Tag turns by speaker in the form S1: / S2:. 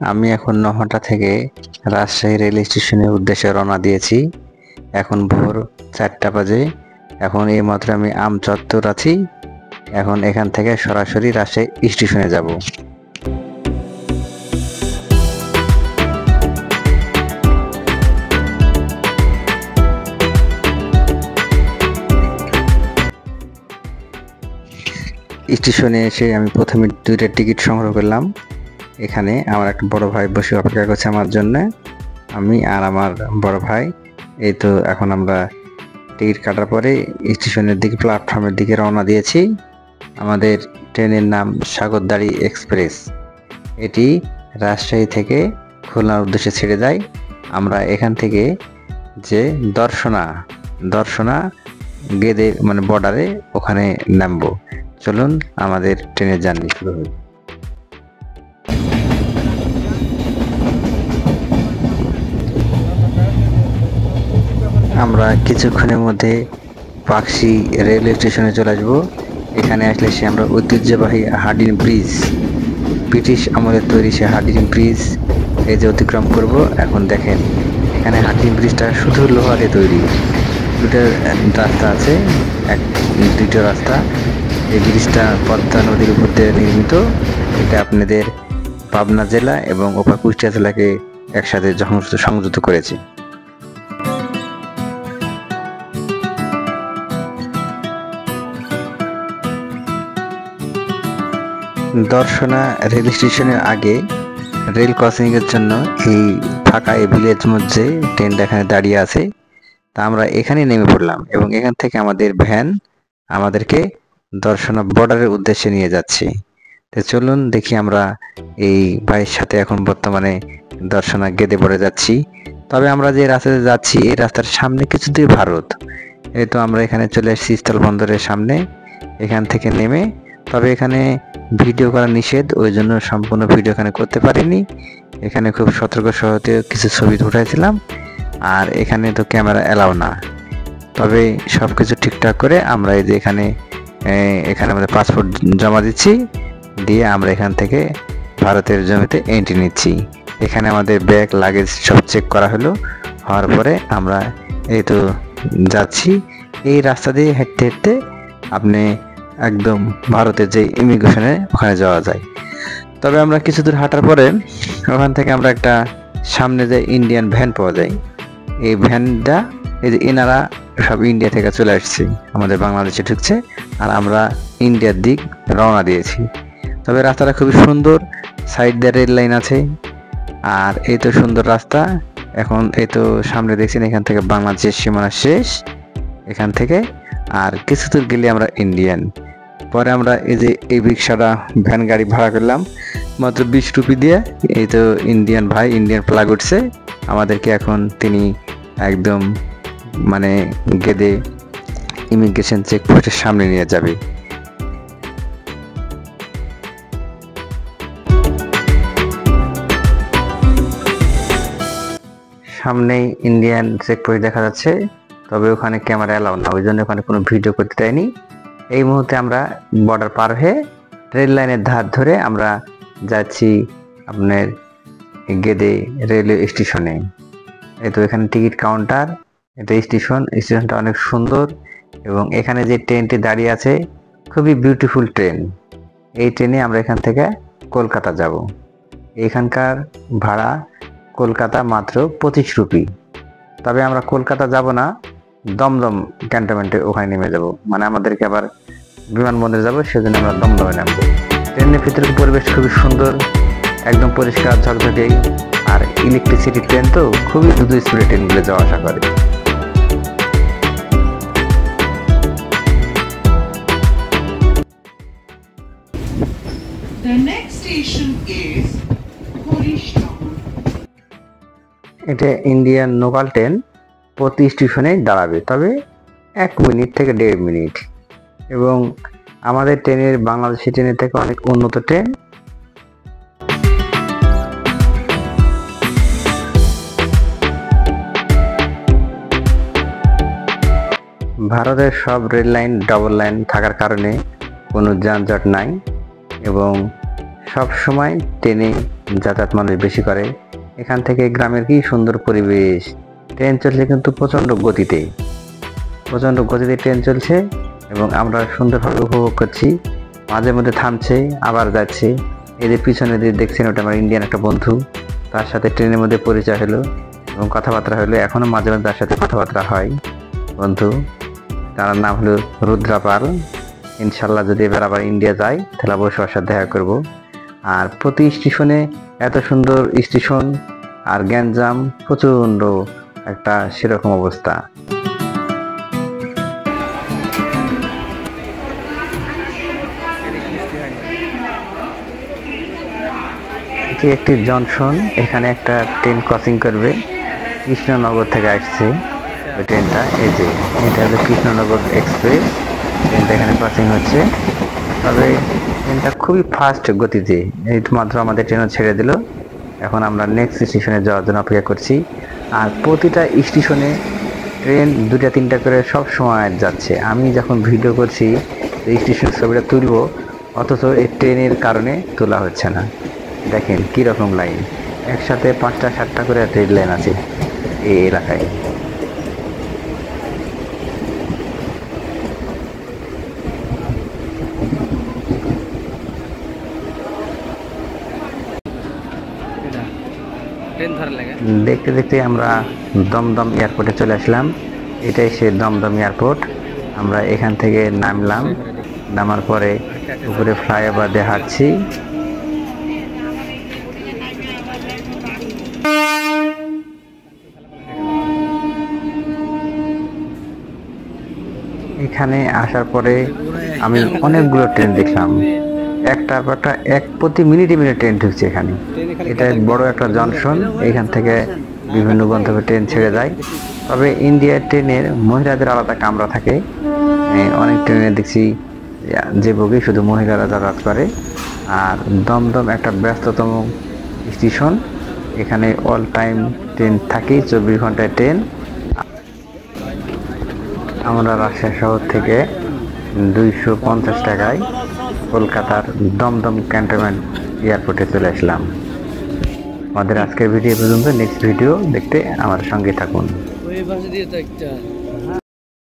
S1: আমি এখন নহাটা থেকে রাজশাহী রেল স্টেশনের উদ্দেশ্যে রওনা দিয়েছি। এখন ভোর 4টা বাজে। এখন এইমাত্র আমি আম চত্বর আছি। এখন এখান থেকে সরাসরি রাজশাহী স্টেশনে যাব। স্টেশনে এসে আমি প্রথমে 2টা টিকিট সংগ্রহ করলাম। এখানে আমার একটা বড় ভাই বসে অপেক্ষা করছে আমার জন্য। আমি আর আমার বড় ভাই এই তো এখন আমরা টিকিট কাটার পরে স্টেশনের দিকে প্ল্যাটফর্মের দিকে রওনা দিয়েছি। আমাদের ট্রেনের নাম সাগরদাড়ি এক্সপ্রেস। এটি রাজশাহী থেকে খুলনার উদ্দেশ্যে ছেড়ে যায়। আমরা এখান থেকে যে দর্শনা গেদে মানে বর্ডারে ওখানে নামবো। চলুন আমাদের ট্রেনের জার্নি শুরু হবে। আমরা কিছুক্ষণের মধ্যে পাকশি রেলওয়ে স্টেশনে চলে আসবো। এখানে আসলে সে আমরা ঐতিহ্যবাহী হার্ডিন ব্রিজ, ব্রিটিশ আমলের তৈরি সে হার্ডিন ব্রিজ এই যে অতিক্রম করব। এখন দেখেন এখানে হার্ডিন ব্রিজটা শুধু লোহা দিয়ে তৈরি। দুটো রাস্তা আছে, দুটো রাস্তা। এই ব্রিজটা পদ্মা নদীর উপর দিয়ে নির্মিত। এটা আপনাদের পাবনা জেলা এবং ওপার কুষ্টিয়া জেলাকে একসাথে সংযুক্ত করেছে। দর্শনা রেল স্টেশনের আগে রেল ক্রসিং এর জন্য এই ফাঁকা এই ভিলেজ মধ্যে ট্রেনটা এখানে দাঁড়িয়ে আছে। তা আমরা এখানে নেমে পড়লাম এবং এখান থেকে আমাদের ভ্যান আমাদেরকে দর্শনা বর্ডারের উদ্দেশ্যে নিয়ে যাচ্ছে। তো চলুন দেখি আমরা এই ভাইয়ের সাথে এখন বর্তমানে দর্শনা গেদে পড়ে যাচ্ছি। তবে আমরা যে রাস্তাতে যাচ্ছি এই রাস্তার সামনে কিছু দূর ভারত। এই তো আমরা এখানে চলে এসেছি স্থল বন্দরের সামনে। এখান থেকে নেমে, তবে এখানে ভিডিও করা নিষেধ, ওই জন্য সম্পূর্ণ ভিডিও এখানে করতে পারিনি। এখানে খুব সতর্ক সহতে কিছু ছবি উঠাইছিলাম, আর এখানে তো ক্যামেরা এলাও না। তবে সব কিছু ঠিকঠাক করে আমরা এই যে এখানে আমাদের পাসপোর্ট জমা দিচ্ছি, দিয়ে আমরা এখান থেকে ভারতের জমিতে এন্ট্রি নিচ্ছি। এখানে আমাদের ব্যাগ লাগেজ সব চেক করা হলো। হওয়ার পরে আমরা এই তো যাচ্ছি। এই রাস্তা দিয়ে হেঁটে হেঁটে আপনি একদম ভারতের যে ইমিগ্রেশনে ওখানে যাওয়া যায়। তবে আমরা কিছু দূর হাঁটার পরে ওখান থেকে আমরা একটা সামনে যে ইন্ডিয়ান ভ্যান পাওয়া যায়। এই ভ্যানটা এই যে এনারা সব ইন্ডিয়া থেকে চলে আসছে, আমাদের বাংলাদেশে ঢুকছে, আর আমরা ইন্ডিয়ার দিক রওনা দিয়েছি। তবে রাস্তাটা খুবই সুন্দর, সাইড দিয়ে রেল লাইন আছে, আর এই তো সুন্দর রাস্তা। এখন এই তো সামনে দেখছেন এখান থেকে বাংলাদেশের সীমানা শেষ এখান থেকে, আর কিছু দূর গেলে আমরা ইন্ডিয়ান। পরে আমরা এই যে এই রিক্সাটা ভ্যান গাড়ি ভাড়া করলাম মাত্র 20 রুপি দিয়ে। এই তো ইন্ডিয়ান ভাই ইন্ডিয়ান ফ্ল্যাগ উঠছে, আমাদেরকে এখন তিনি একদম মানে গেদে ইমিগ্রেশন চেকপোস্টের সামনে নিয়ে যাবে। সামনেই ইন্ডিয়ান চেকপোস্ট দেখা যাচ্ছে, তবে ওখানে ক্যামেরা এলাও না, ওই জন্য ওখানে কোনো ভিডিও করতে দেয়নি। এই মুহূর্তে আমরা বর্ডার পার হয়ে রেল লাইনের ধার ধরে আমরা যাচ্ছি আপনার গেদে রেলওয়ে স্টেশনে। এই তো এখানে টিকিট কাউন্টার, এটা স্টেশনটা অনেক সুন্দর, এবং এখানে যে ট্রেনটি দাঁড়িয়ে আছে খুবই বিউটিফুল ট্রেন। এই ট্রেনে আমরা এখান থেকে কলকাতা যাব। এখানকার ভাড়া কলকাতা মাত্র 25 রুপি। তবে আমরা কলকাতা যাব না, দমদম ক্যান্টনমেন্টে ওখানে নেমে যাব, মানে আমাদেরকে আবার বিমানবন্দরে যাব, সেজন্য আমরা দমদমে নামবো। ট্রেনের ভিতরে পরিবেশ খুবই সুন্দর, একদম পরিষ্কার ঝকঝকে, আর ইলেকট্রিসিটি ট্রেন তো খুবই দ্রুত স্পিডে ট্রেনগুলো যাওয়া আসা করে।
S2: The next station is Horish-Town.
S1: এটা ইন্ডিয়ান লোকাল ট্রেন, প্রতি স্টেশনে দাঁড়াবে, তবে 1 মিনিট থেকে 1.5 মিনিট, এবং আমাদের ট্রেনের বাংলাদেশি ট্রেনের থেকে অনেক উন্নত ট্রেন। ভারতের সব রেল লাইন ডাবল লাইন থাকার কারণে কোনো যানজট নাই, এবং সব সময় ট্রেনে যাতায়াত মানুষ বেশি করে। এখান থেকে গ্রামের কি সুন্দর পরিবেশ, ট্রেন চলছে কিন্তু প্রচণ্ড গতিতে, ট্রেন চলছে এবং আমরা সুন্দরভাবে উপভোগ করছি। মাঝে মধ্যে থামছে, আবার যাচ্ছে। এদের পিছনে যে দেখছেন ওটা আমার ইন্ডিয়ান একটা বন্ধু, তার সাথে ট্রেনের মধ্যে পরিচয় হলো এবং কথাবার্তা হলো। এখনো মাঝে মাঝে তার সাথে কথাবার্তা হয় বন্ধু। তার নাম হলো রুদ্রাপাল। ইনশাল্লাহ যদি এবার আবার ইন্ডিয়া যাই তাহলে অবশ্যই ওর সাথে দেখা করবো। আর প্রতি স্টেশনে এত সুন্দর স্টেশন আর গ্যাঞ্জাম, প্রচণ্ড একটা সেরকম অবস্থা। এটি একটি জংশন, এখানে একটা ট্রেন ক্রসিং করবে। কৃষ্ণনগর থেকে আসছে ওই ট্রেনটা। এই যে এটা হলো কৃষ্ণনগর এক্সপ্রেস, ট্রেনটা এখানে ক্রসিং হচ্ছে। তবে ট্রেনটা খুবই ফাস্ট গতিতে, এই মাত্র আমাদের ট্রেনও ছেড়ে দিল। এখন আমরা নেক্সট স্টেশনে যাওয়ার জন্য অপেক্ষা করছি। আর প্রতিটা স্টেশনে ট্রেন 2টা-3টা করে সব সময় যাচ্ছে। আমি যখন ভিডিও করছি এই স্টেশনের ছবিটা তুলবো, অথচ এই ট্রেনের কারণে তোলা হচ্ছে না। দেখেন কীরকম লাইন, একসাথে 5টা-7টা করে ট্রেন লাইন আছে এই এলাকায়। দেখতে দেখতে আমরা দমদম এয়ারপোর্টে চলে আসলাম। এটাই সে দমদম এয়ারপোর্ট। আমরা এখান থেকে নামলাম, নামার পরে উপরে ফ্লাইওভার দিয়ে হাঁটছি। এখানে আসার পরে আমি অনেকগুলো ট্রেন দেখলাম, প্রতি মিনিটে মিনিটে ট্রেন ঢুকছে এখানে। এটা বড় একটা জংশন, এখান থেকে বিভিন্ন গন্তব্যে ট্রেন ছেড়ে যায়। তবে ইন্ডিয়ার ট্রেনের মহিলাদের আলাদা কামরা থাকে। অনেক ট্রেনে দেখছি যে বগি শুধু মহিলারা যাতায়াত করে। আর দমদম একটা ব্যস্ততম স্টেশন, এখানে অল টাইম ট্রেন থাকে, 24 ঘন্টায় ট্রেন। আমরা রাজশাহী শহর থেকে 250 টাকায় কলকাতার দমদম ক্যান্টনমেন্ট এয়ারপোর্টে চলে আসলাম। আমাদের আজকের ভিডিও পর্যন্ত, নেক্সট ভিডিও দেখতে আমার সঙ্গে থাকুন।